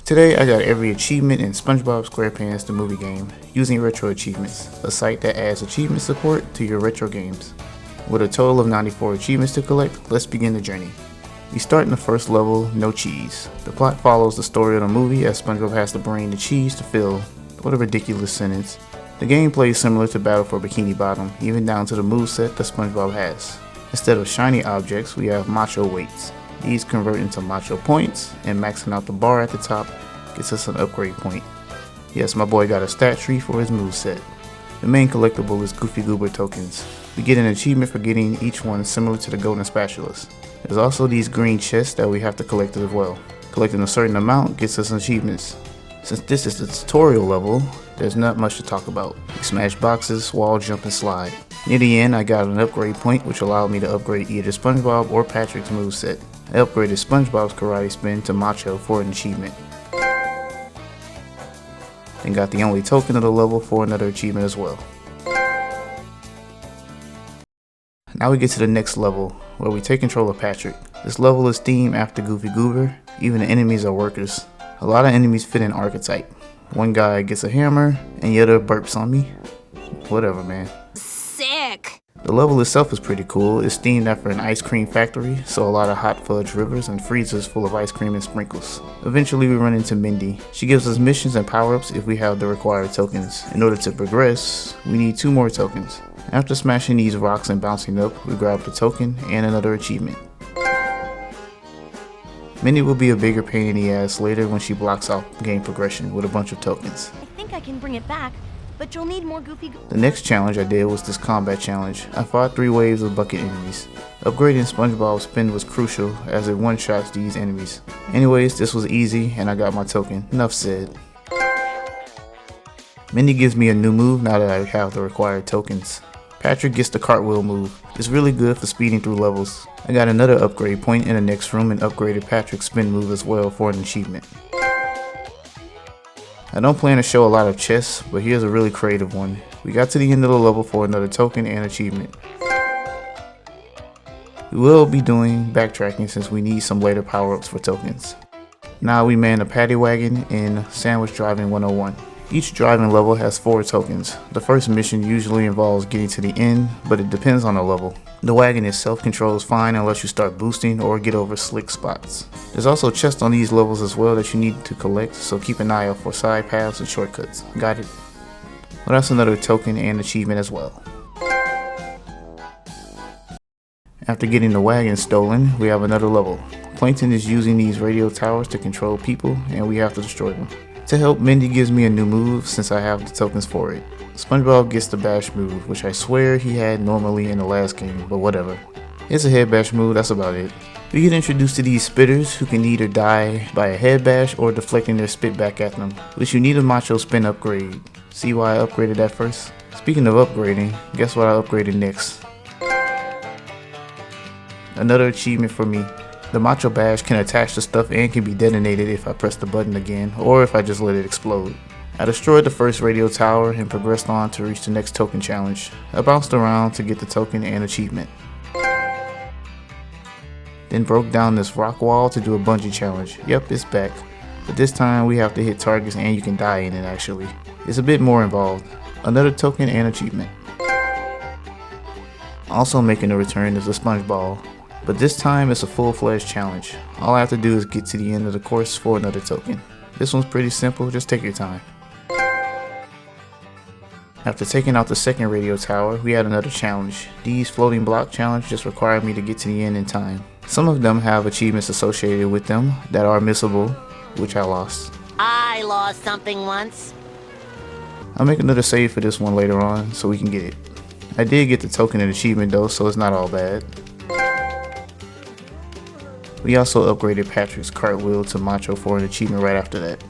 Today I got every achievement in SpongeBob SquarePants the movie game using RetroAchievements, a site that adds achievement support to your retro games. With a total of 94 achievements to collect, let's begin the journey. We start in the first level, No Cheese. The plot follows the story of the movie as SpongeBob has to bring the cheese to Phil. What a ridiculous sentence. The gameplay is similar to Battle for Bikini Bottom, even down to the moveset that SpongeBob has. Instead of shiny objects, we have macho weights. These convert into macho points, and maxing out the bar at the top gets us an upgrade point. Yes, my boy got a stat tree for his moveset. The main collectible is Goofy Goober tokens. We get an achievement for getting each one similar to the golden spatulas. There's also these green chests that we have to collect as well. Collecting a certain amount gets us achievements. Since this is the tutorial level, there's not much to talk about. We smash boxes, wall jump, and slide. Near the end, I got an upgrade point which allowed me to upgrade either SpongeBob or Patrick's moveset. I upgraded SpongeBob's karate spin to Macho for an achievement. And got the only token of the level for another achievement as well. Now we get to the next level, where we take control of Patrick. This level is themed after Goofy Goober. Even the enemies are workers. A lot of enemies fit in archetype. One guy gets a hammer, and the other burps on me. Whatever, man. Sick! The level itself is pretty cool. It's themed after an ice cream factory, so a lot of hot fudge rivers and freezers full of ice cream and sprinkles. Eventually we run into Mindy. She gives us missions and power-ups if we have the required tokens. In order to progress, we need 2 more tokens. After smashing these rocks and bouncing up, we grab the token and another achievement. Mindy will be a bigger pain in the ass later when she blocks out game progression with a bunch of tokens. I think I can bring it back, but you'll need more The next challenge I did was this combat challenge. I fought 3 waves of bucket enemies. Upgrading SpongeBob's spin was crucial as it one-shots these enemies. Anyways, this was easy and I got my token. Enough said. Mindy gives me a new move now that I have the required tokens. Patrick gets the cartwheel move. It's really good for speeding through levels. I got another upgrade point in the next room and upgraded Patrick's spin move as well for an achievement. I don't plan to show a lot of chests, but here's a really creative one. We got to the end of the level for another token and achievement. We will be doing backtracking since we need some later power-ups for tokens. Now we man a paddy wagon in Sandwich Driving 101. Each driving level has 4 tokens. The first mission usually involves getting to the end, but it depends on the level. The wagon itself controls fine unless you start boosting or get over slick spots. There's also chests on these levels as well that you need to collect, so keep an eye out for side paths and shortcuts. Got it? Well, that's another token and achievement as well. After getting the wagon stolen, we have another level. Plankton is using these radio towers to control people, and we have to destroy them. To help, Mindy gives me a new move since I have the tokens for it. SpongeBob gets the bash move, which I swear he had normally in the last game, but whatever. It's a head bash move, that's about it. We get introduced to these spitters who can either die by a head bash or deflecting their spit back at them, which you need a macho spin upgrade. See why I upgraded that first? Speaking of upgrading, guess what I upgraded next? Another achievement for me. The Macho Bash can attach to stuff and can be detonated if I press the button again, or if I just let it explode. I destroyed the first radio tower and progressed on to reach the next token challenge. I bounced around to get the token and achievement. Then broke down this rock wall to do a bungee challenge. Yep, it's back. But this time we have to hit targets and you can die in it actually. It's a bit more involved. Another token and achievement. Also making a return is the sponge ball. But this time it's a full-fledged challenge. All I have to do is get to the end of the course for another token. This one's pretty simple, just take your time. After taking out the second radio tower, we had another challenge. These floating block challenges just required me to get to the end in time. Some of them have achievements associated with them that are missable, which I lost. I lost something once. I'll make another save for this one later on so we can get it. I did get the token and achievement though, so it's not all bad. We also upgraded Patrick's cartwheel to Macho for an achievement right after that.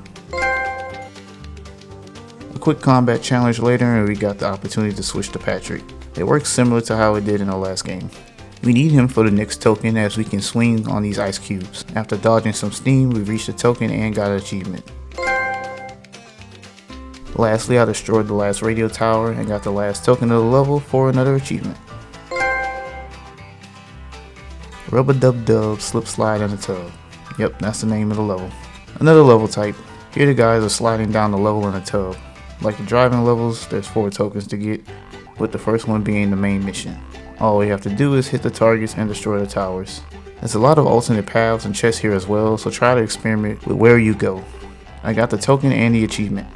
A quick combat challenge later and we got the opportunity to switch to Patrick. It works similar to how it did in the last game. We need him for the next token as we can swing on these ice cubes. After dodging some steam, we reached the token and got an achievement. Lastly, I destroyed the last radio tower and got the last token of the level for another achievement. Rub-a-dub-dub slip slide in the tub. Yep, that's the name of the level. Another level type. Here the guys are sliding down the level in a tub. Like the driving levels, there's 4 tokens to get, with the first one being the main mission. All we have to do is hit the targets and destroy the towers. There's a lot of alternate paths and chests here as well, so try to experiment with where you go. I got the token and the achievement.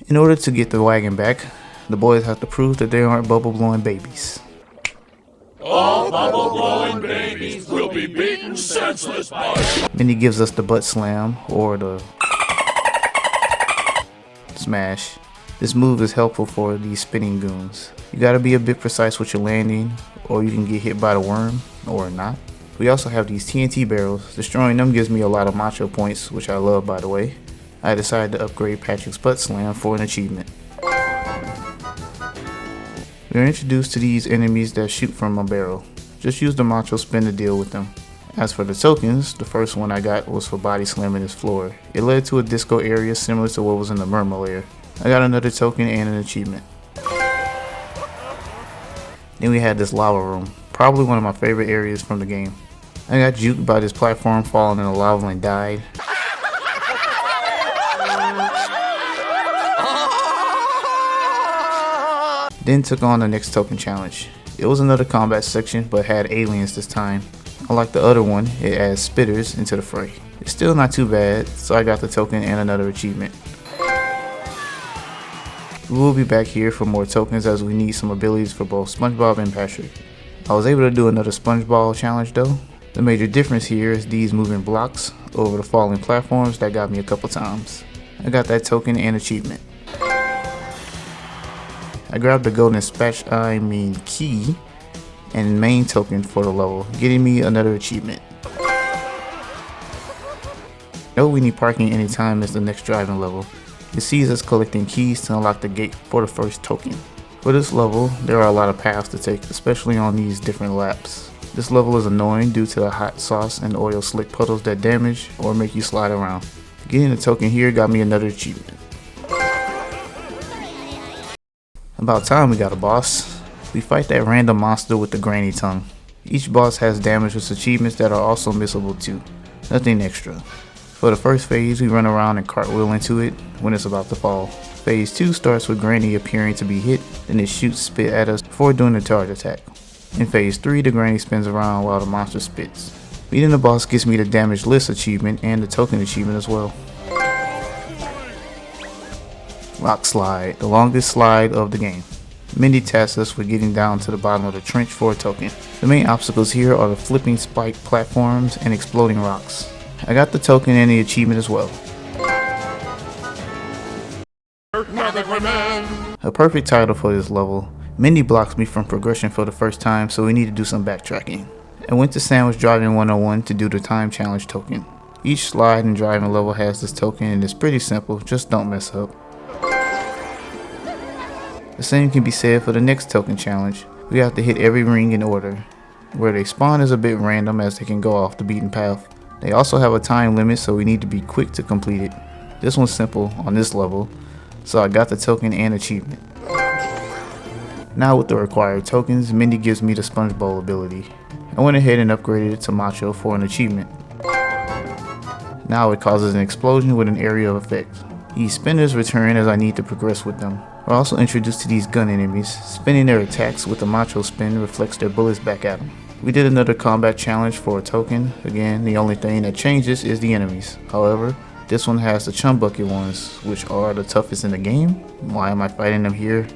In order to get the wagon back, the boys have to prove that they aren't bubble blowing babies. All bubble blowing babies will be beaten senseless by you. Then he gives us the butt slam, or the smash. This move is helpful for these spinning goons. You gotta be a bit precise with your landing, or you can get hit by the worm, or not. We also have these TNT barrels. Destroying them gives me a lot of macho points, which I love by the way. I decided to upgrade Patrick's butt slam for an achievement. We are introduced to these enemies that shoot from a barrel. Just use the macho spin to deal with them. As for the tokens, the first one I got was for body slamming this floor. It led to a disco area similar to what was in the Murmur layer. I got another token and an achievement. Then we had this lava room, probably one of my favorite areas from the game. I got juked by this platform falling in the lava and died. Then took on the next token challenge. It was another combat section but had aliens this time. Unlike the other one, it adds spitters into the fray. It's still not too bad, so I got the token and another achievement. We will be back here for more tokens as we need some abilities for both SpongeBob and Patrick. I was able to do another SpongeBob challenge though. The major difference here is these moving blocks over the falling platforms that got me a couple times. I got that token and achievement. I grabbed the golden key and main token for the level, getting me another achievement. Know we need parking anytime is the next driving level. It sees us collecting keys to unlock the gate for the first token. For this level, there are a lot of paths to take, especially on these different laps. This level is annoying due to the hot sauce and oil slick puddles that damage or make you slide around. Getting the token here got me another achievement. About time we got a boss. We fight that random monster with the granny tongue. Each boss has damageless achievements that are also missable too. Nothing extra. For the first phase, we run around and cartwheel into it when it's about to fall. Phase 2 starts with Granny appearing to be hit, then it shoots spit at us before doing the charge attack. In phase 3, the Granny spins around while the monster spits. Beating the boss gives me the damage list achievement and the token achievement as well. Rock slide, the longest slide of the game. Mindy tasks us with getting down to the bottom of the trench for a token. The main obstacles here are the flipping spike platforms and exploding rocks. I got the token and the achievement as well. A perfect title for this level. Mindy blocks me from progression for the first time, so we need to do some backtracking. I went to Sandwich Driving 101 to do the time challenge token. Each slide and driving level has this token and it's pretty simple, just don't mess up. The same can be said for the next token challenge. We have to hit every ring in order. Where they spawn is a bit random as they can go off the beaten path. They also have a time limit, so we need to be quick to complete it. This one's simple on this level, so I got the token and achievement. Now with the required tokens, Mindy gives me the Sponge Bowl ability. I went ahead and upgraded it to Macho for an achievement. Now it causes an explosion with an area effect. These spinners return as I need to progress with them. We're also introduced to these gun enemies. Spinning their attacks with the Macho spin reflects their bullets back at them. We did another combat challenge for a token. Again, the only thing that changes is the enemies. However, this one has the chum bucket ones, which are the toughest in the game. Why am I fighting them here?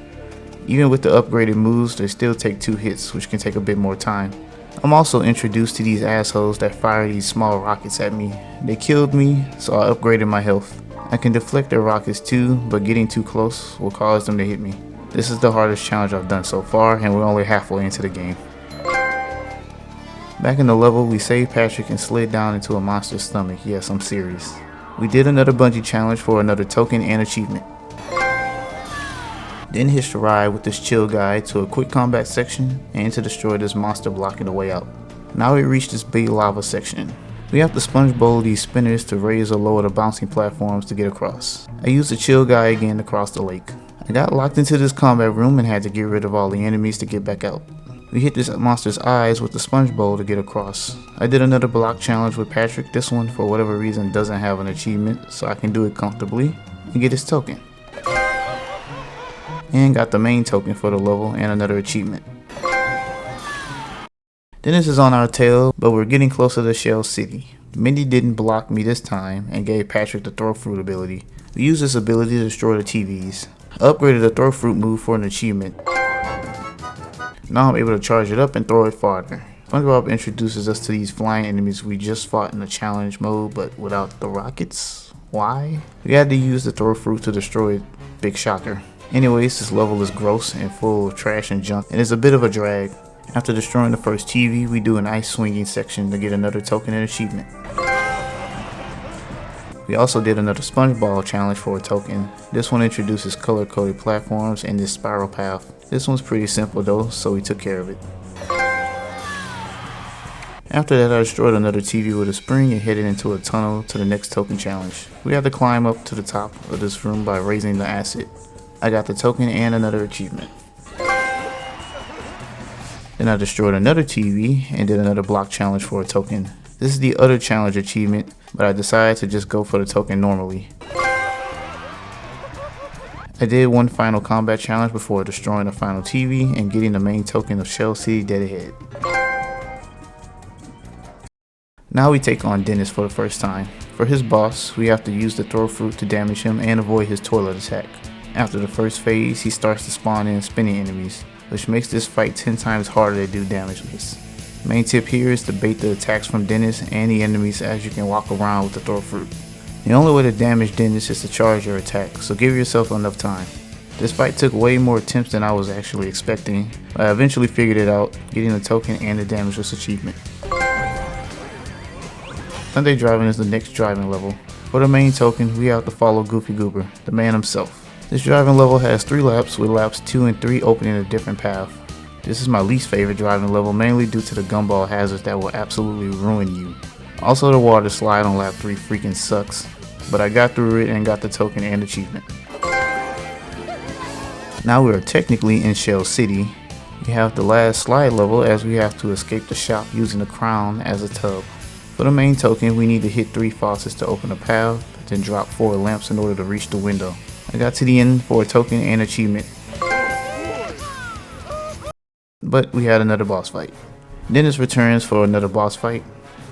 Even with the upgraded moves, they still take 2 hits, which can take a bit more time. I'm also introduced to these assholes that fire these small rockets at me. They killed me, so I upgraded my health. I can deflect their rockets too, but getting too close will cause them to hit me. This is the hardest challenge I've done so far, and we're only halfway into the game. Back in the level, we saved Patrick and slid down into a monster's stomach. Yes, I'm serious. We did another bungee challenge for another token and achievement. Then hitched a ride with this chill guy to a quick combat section and to destroy this monster blocking the way out. Now we reach this big lava section. We have to sponge bowl these spinners to raise or lower the bouncing platforms to get across. I used the chill guy again to cross the lake. I got locked into this combat room and had to get rid of all the enemies to get back out. We hit this monster's eyes with the sponge bowl to get across. I did another block challenge with Patrick. This one, for whatever reason, doesn't have an achievement, so I can do it comfortably and get his token. And got the main token for the level and another achievement. Dennis is on our tail, but we're getting closer to Shell City. Mindy didn't block me this time and gave Patrick the throw fruit ability. We used this ability to destroy the TVs. I upgraded the throw fruit move for an achievement. Now I'm able to charge it up and throw it farther. SpongeBob introduces us to these flying enemies we just fought in the challenge mode, but without the rockets. Why? We had to use the throw fruit to destroy it. Big shocker. Anyways, this level is gross and full of trash and junk, and it's a bit of a drag. After destroying the first TV, we do an ice swinging section to get another token and achievement. We also did another SpongeBob challenge for a token. This one introduces color-coded platforms and this spiral path. This one's pretty simple though, so we took care of it. After that, I destroyed another TV with a spring and headed into a tunnel to the next token challenge. We had to climb up to the top of this room by raising the acid. I got the token and another achievement. Then I destroyed another TV and did another block challenge for a token. This is the other challenge achievement, but I decided to just go for the token normally. I did one final combat challenge before destroying the final TV and getting the main token of Shell City dead ahead. Now we take on Dennis for the first time. For his boss, we have to use the throw fruit to damage him and avoid his toilet attack. After the first phase, he starts to spawn in spinning enemies, which makes this fight 10 times harder to do damage with. Main tip here is to bait the attacks from Dennis and the enemies as you can walk around with the throw fruit. The only way to damage Dennis is to charge your attack, so give yourself enough time. This fight took way more attempts than I was actually expecting, but I eventually figured it out, getting the token and the damageless achievement. Sunday driving is the next driving level. For the main token, we have to follow Goofy Goober, the man himself. This driving level has 3 laps, with laps 2 and 3 opening a different path. This is my least favorite driving level, mainly due to the gumball hazards that will absolutely ruin you. Also, the water slide on lap 3 freaking sucks, but I got through it and got the token and achievement. Now we are technically in Shell City. We have the last slide level as we have to escape the shop using the crown as a tub. For the main token, we need to hit 3 faucets to open a path, then drop 4 lamps in order to reach the window. I got to the end for a token and achievement, but we had another boss fight. Dennis returns for another boss fight.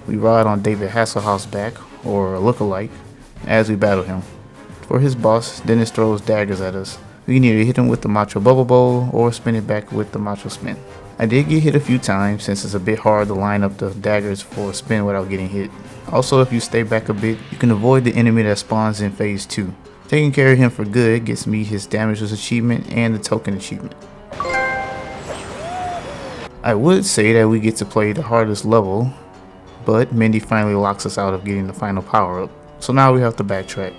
We ride on David Hasselhoff's back, or a lookalike, as we battle him. For his boss, Dennis throws daggers at us. We can either hit him with the Macho Bubble Bowl or spin it back with the Macho Spin. I did get hit a few times since it's a bit hard to line up the daggers for a spin without getting hit. Also, if you stay back a bit, you can avoid the enemy that spawns in phase 2. Taking care of him for good gets me his damageless achievement and the token achievement. I would say that we get to play the hardest level, but Mindy finally locks us out of getting the final power up, so now we have to backtrack.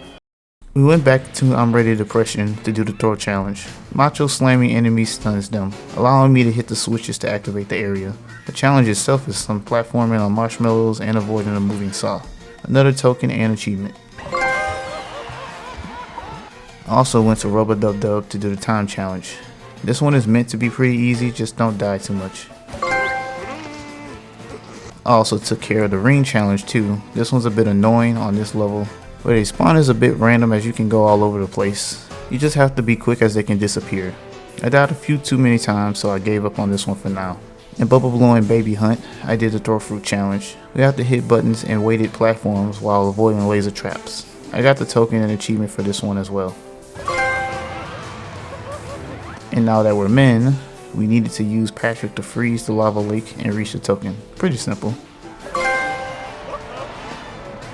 We went back to I'm Ready Depression to do the throw challenge. Macho slamming enemies stuns them, allowing me to hit the switches to activate the area. The challenge itself is some platforming on marshmallows and avoiding a moving saw. Another token and achievement. I also went to Rubber Dub Dub to do the time challenge. This one is meant to be pretty easy, just don't die too much. I also took care of the ring challenge too. This one's a bit annoying on this level, but a spawn is a bit random as you can go all over the place. You just have to be quick as they can disappear. I died a few too many times, so I gave up on this one for now. In Bubble Blowing Baby Hunt, I did the throw fruit challenge. We have to hit buttons and weighted platforms while avoiding laser traps. I got the token and achievement for this one as well. And now that we're men, we needed to use Patrick to freeze the lava lake and reach the token. Pretty simple.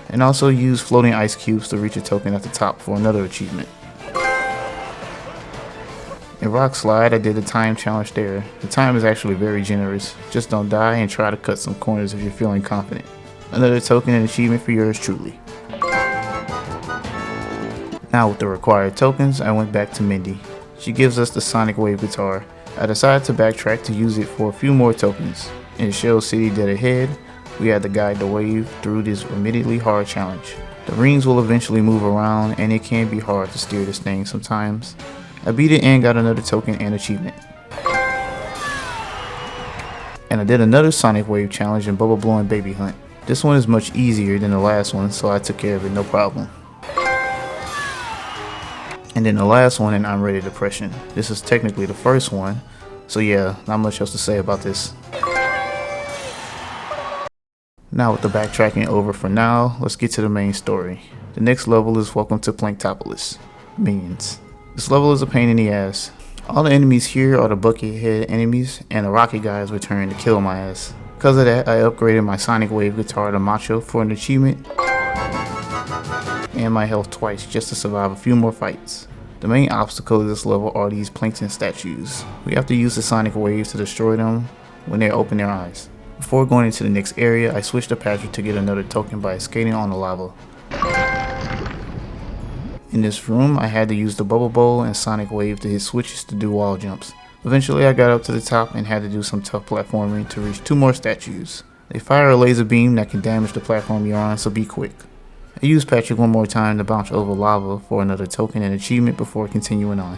And also use floating ice cubes to reach a token at the top for another achievement. In Rock Slide, I did the time challenge there. The time is actually very generous. Just don't die and try to cut some corners if you're feeling confident. Another token and achievement for yours truly. Now with the required tokens, I went back to Mindy. She gives us the Sonic Wave guitar. I decided to backtrack to use it for a few more tokens. In Shell City Dead Ahead, we had to guide the wave through this admittedly hard challenge. The rings will eventually move around and it can be hard to steer this thing sometimes. I beat it and got another token and achievement. And I did another Sonic Wave challenge in Bubble Blowing Baby Hunt. This one is much easier than the last one, so I took care of it no problem. And then the last one in I'm Ready Depression. This is technically the first one, so yeah, not much else to say about this. Now with the backtracking over for now, let's get to the main story. The next level is Welcome to Planktopolis. Minions. This level is a pain in the ass. All the enemies here are the bucket head enemies, and the rocket guys return to kill my ass. Because of that, I upgraded my Sonic Wave guitar to Macho for an achievement, and my health twice just to survive a few more fights. The main obstacle of this level are these plankton statues. We have to use the Sonic Wave to destroy them when they open their eyes. Before going into the next area, I switched to Patrick to get another token by skating on the lava. In this room, I had to use the Bubble Bowl and Sonic Wave to hit switches to do wall jumps. Eventually, I got up to the top and had to do some tough platforming to reach 2 more statues. They fire a laser beam that can damage the platform you're on, so be quick. I used Patrick one more time to bounce over lava for another token and achievement before continuing on.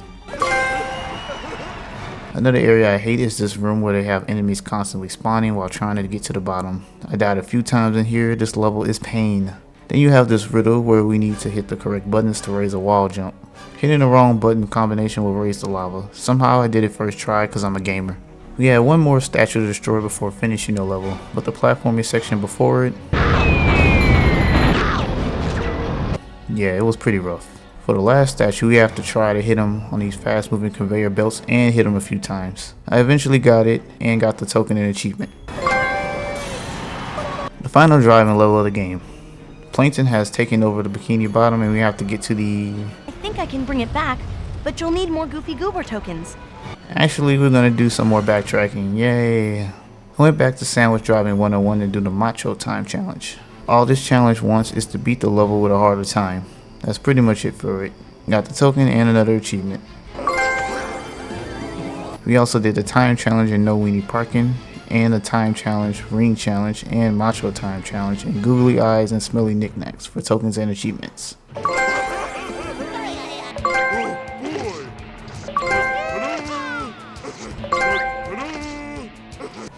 Another area I hate is this room where they have enemies constantly spawning while trying to get to the bottom. I died a few times in here. This level is pain. Then you have this riddle where we need to hit the correct buttons to raise a wall jump. Hitting the wrong button combination will raise the lava. Somehow I did it first try because I'm a gamer. We had one more statue to destroy before finishing the level, but the platforming section before it, yeah, it was pretty rough. For the last statue, we have to try to hit him on these fast moving conveyor belts and hit him a few times. I eventually got it and got the token and achievement. The final driving level of the game. Plankton has taken over the Bikini Bottom and we have to get to the... I think I can bring it back, but you'll need more Goofy Goober tokens. Actually, we're gonna do some more backtracking. Yay! I went back to Sandwich Driving 101 to do the Macho Time Challenge. All this challenge wants is to beat the level with a harder time. That's pretty much it for it. Got the token and another achievement. We also did the time challenge in No Weenie Parking, and the time challenge, ring challenge, and Macho Time challenge, and googly eyes and smelly knickknacks for tokens and achievements.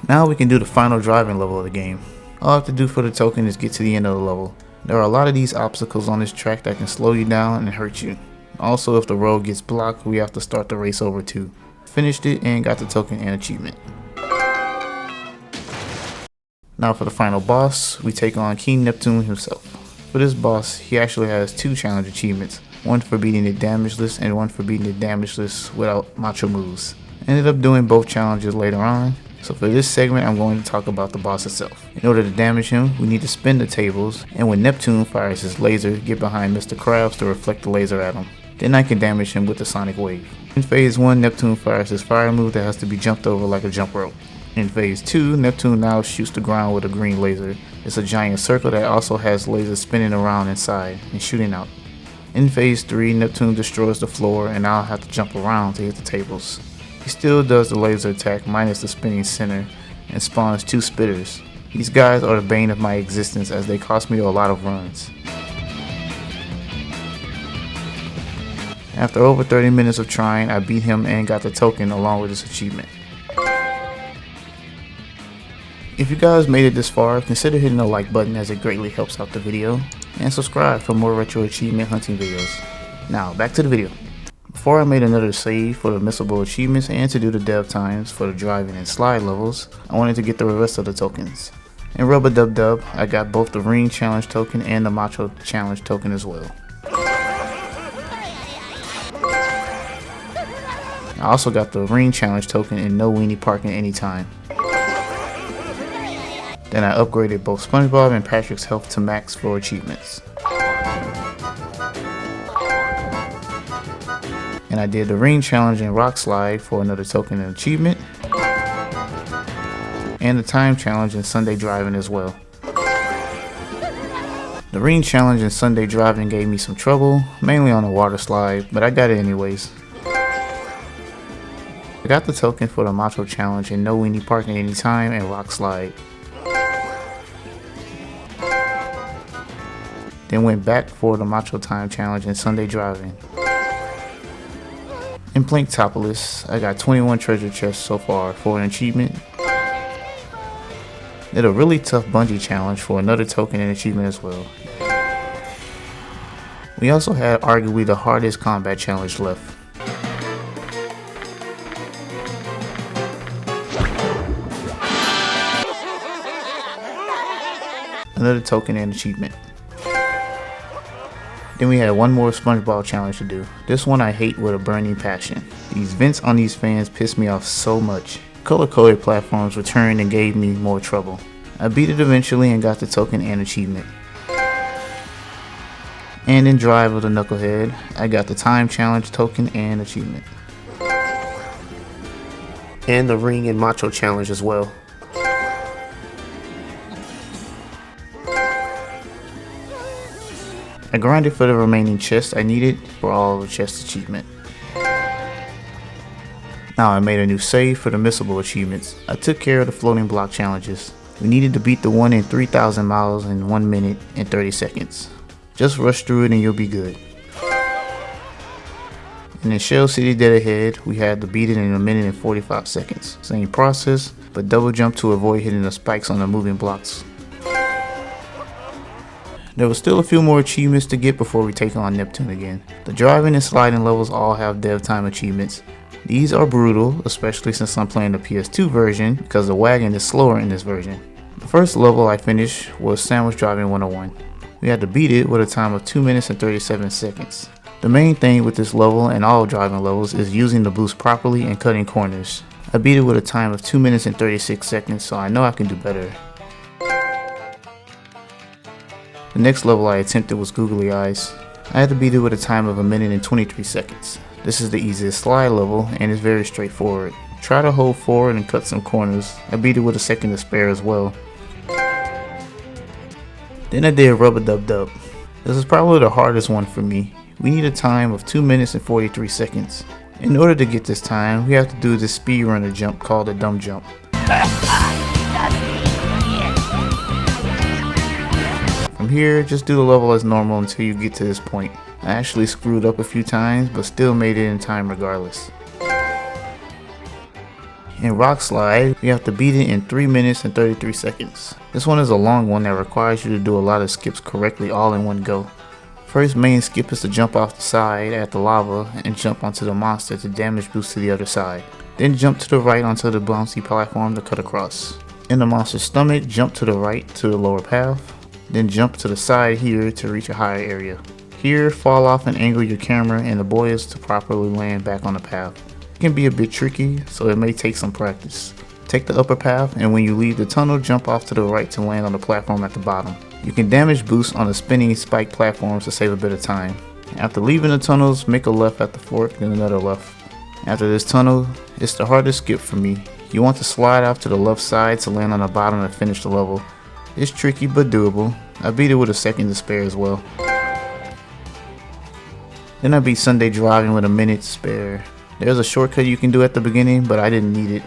Now we can do the final driving level of the game. All I have to do for the token is get to the end of the level. There are a lot of these obstacles on this track that can slow you down and hurt you. Also, if the road gets blocked, we have to start the race over too. Finished it and got the token and achievement. Now for the final boss, we take on King Neptune himself. For this boss, he actually has 2 challenge achievements. One for beating it damageless and one for beating it damageless without macho moves. I ended up doing both challenges later on. So for this segment, I'm going to talk about the boss itself. In order to damage him, we need to spin the tables, and when Neptune fires his laser, get behind Mr. Krabs to reflect the laser at him. Then I can damage him with the Sonic Wave. In phase 1, Neptune fires his fire move that has to be jumped over like a jump rope. In phase 2, Neptune now shoots the ground with a green laser. It's a giant circle that also has lasers spinning around inside and shooting out. In phase 3, Neptune destroys the floor and I'll have to jump around to hit the tables. He still does the laser attack minus the spinning center and spawns 2 spitters. These guys are the bane of my existence as they cost me a lot of runs. After over 30 minutes of trying, I beat him and got the token along with this achievement. If you guys made it this far, consider hitting the like button as it greatly helps out the video, and subscribe for more retro achievement hunting videos. Now back to the video. Before I made another save for the missable achievements and to do the dev times for the driving and slide levels, I wanted to get the rest of the tokens. In rub-a-dub-dub, I got both the ring challenge token and the macho challenge token as well. I also got the ring challenge token in No Weenie Parking anytime. Then I upgraded both SpongeBob and Patrick's health to max for achievements. And I did the ring challenge and rock slide for another token and achievement. And the time challenge and Sunday driving as well. The ring challenge and Sunday driving gave me some trouble, mainly on the water slide, but I got it anyways. I got the token for the macho challenge and No Weenie Parking anytime and rock slide. Then went back for the macho time challenge and Sunday driving. In Planktopolis, I got 21 treasure chests so far for an achievement. Did a really tough bungee challenge for another token and achievement as well. We also had arguably the hardest combat challenge left. Another token and achievement. Then we had one more SpongeBob challenge to do. This one I hate with a burning passion. These vents on these fans piss me off so much. Color-coded platforms returned and gave me more trouble. I beat it eventually and got the token and achievement. And in Drive of the Knucklehead, I got the time challenge token and achievement. And the ring and macho challenge as well. I grinded for the remaining chests I needed for all of the chest achievement. Now I made a new save for the missable achievements. I took care of the floating block challenges. We needed to beat the one in 3,000 miles in 1 minute and 30 seconds. Just rush through it and you'll be good. And in Shell City Dead Ahead, we had to beat it in 1 minute and 45 seconds. Same process, but double jump to avoid hitting the spikes on the moving blocks. There was still a few more achievements to get before we take on Neptune again. The driving and sliding levels all have dev time achievements. These are brutal, especially since I'm playing the PS2 version because the wagon is slower in this version. The first level I finished was Sandwich Driving 101. We had to beat it with a time of 2 minutes and 37 seconds. The main thing with this level and all driving levels is using the boost properly and cutting corners. I beat it with a time of 2 minutes and 36 seconds, so I know I can do better. The next level I attempted was Googly Eyes. I had to beat it with a time of 1 minute and 23 seconds. This is the easiest slide level and is very straightforward. Try to hold forward and cut some corners. I beat it with a second to spare as well. Then I did Rubber Dub Dub. This is probably the hardest one for me. We need a time of 2 minutes and 43 seconds. In order to get this time, we have to do this speedrunner jump called a dumb jump. From here, just do the level as normal until you get to this point. I actually screwed up a few times, but still made it in time regardless. In Rock Slide, we have to beat it in 3 minutes and 33 seconds. This one is a long one that requires you to do a lot of skips correctly all in one go. First main skip is to jump off the side at the lava and jump onto the monster to damage boost to the other side. Then jump to the right onto the bouncy platform to cut across. In the monster's stomach, jump to the right to the lower path. Then jump to the side here to reach a higher area. Here, fall off and angle your camera and the buoys to properly land back on the path. It can be a bit tricky, so it may take some practice. Take the upper path, and when you leave the tunnel, jump off to the right to land on the platform at the bottom. You can damage boost on the spinning spike platforms to save a bit of time. After leaving the tunnels, make a left at the fork, then another left. After this tunnel, it's the hardest skip for me. You want to slide off to the left side to land on the bottom and finish the level. It's tricky but doable. I beat it with a second to spare as well. Then I beat Sunday Driving with a minute to spare. There's a shortcut you can do at the beginning, but I didn't need it.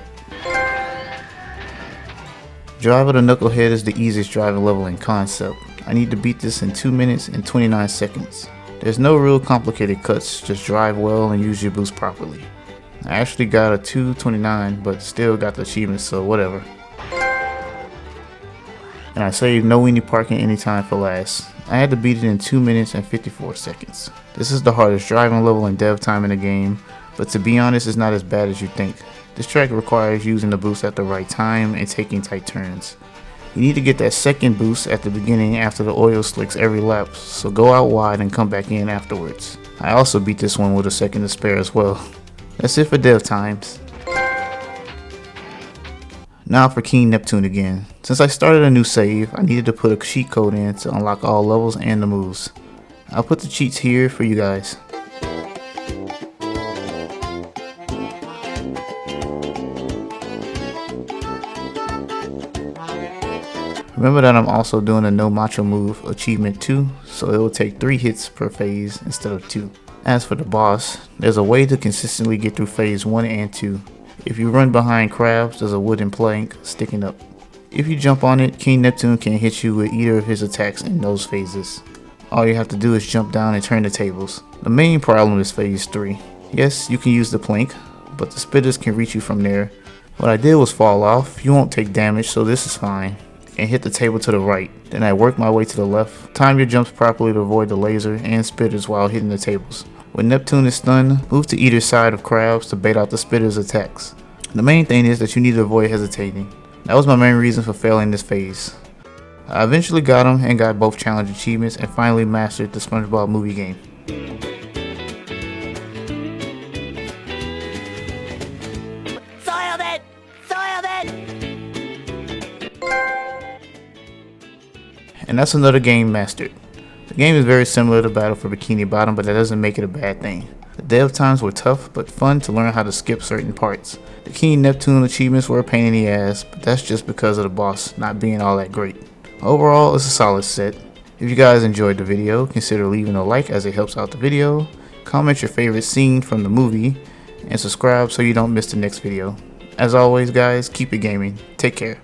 Drive of the Knucklehead is the easiest driving level in concept. I need to beat this in 2 minutes and 29 seconds. There's no real complicated cuts, just drive well and use your boost properly. I actually got a 2:29, but still got the achievement, so whatever. And I saved no weenie parking anytime for last. I had to beat it in 2 minutes and 54 seconds. This is the hardest driving level in dev time in the game, but to be honest, it's not as bad as you think. This track requires using the boost at the right time and taking tight turns. You need to get that second boost at the beginning after the oil slicks every lap, so go out wide and come back in afterwards. I also beat this one with a second to spare as well. That's it for dev times. Now for King Neptune again. Since I started a new save, I needed to put a cheat code in to unlock all levels and the moves. I'll put the cheats here for you guys. Remember that I'm also doing a no macho move achievement 2, so it will take 3 hits per phase instead of 2. As for the boss, there's a way to consistently get through phase 1 and 2. If you run behind crabs, there's a wooden plank sticking up. If you jump on it, King Neptune can hit you with either of his attacks in those phases. All you have to do is jump down and turn the tables. The main problem is phase 3. Yes, you can use the plank, but the spitters can reach you from there. What I did was fall off. You won't take damage, so this is fine. and hit the table to the right. Then I work my way to the left. Time your jumps properly to avoid the laser and spitters while hitting the tables. When Neptune is stunned, move to either side of crabs to bait out the spitters' attacks. The main thing is that you need to avoid hesitating. That was my main reason for failing this phase. I eventually got him and got both challenge achievements and finally mastered the SpongeBob movie game. Soiled it! Soiled it! And that's another game mastered. The game is very similar to Battle for Bikini Bottom, but that doesn't make it a bad thing. The dev times were tough, but fun to learn how to skip certain parts. The King Neptune achievements were a pain in the ass, but that's just because of the boss not being all that great. Overall, it's a solid set. If you guys enjoyed the video, consider leaving a like as it helps out the video, comment your favorite scene from the movie, and subscribe so you don't miss the next video. As always guys, keep it gaming. Take care.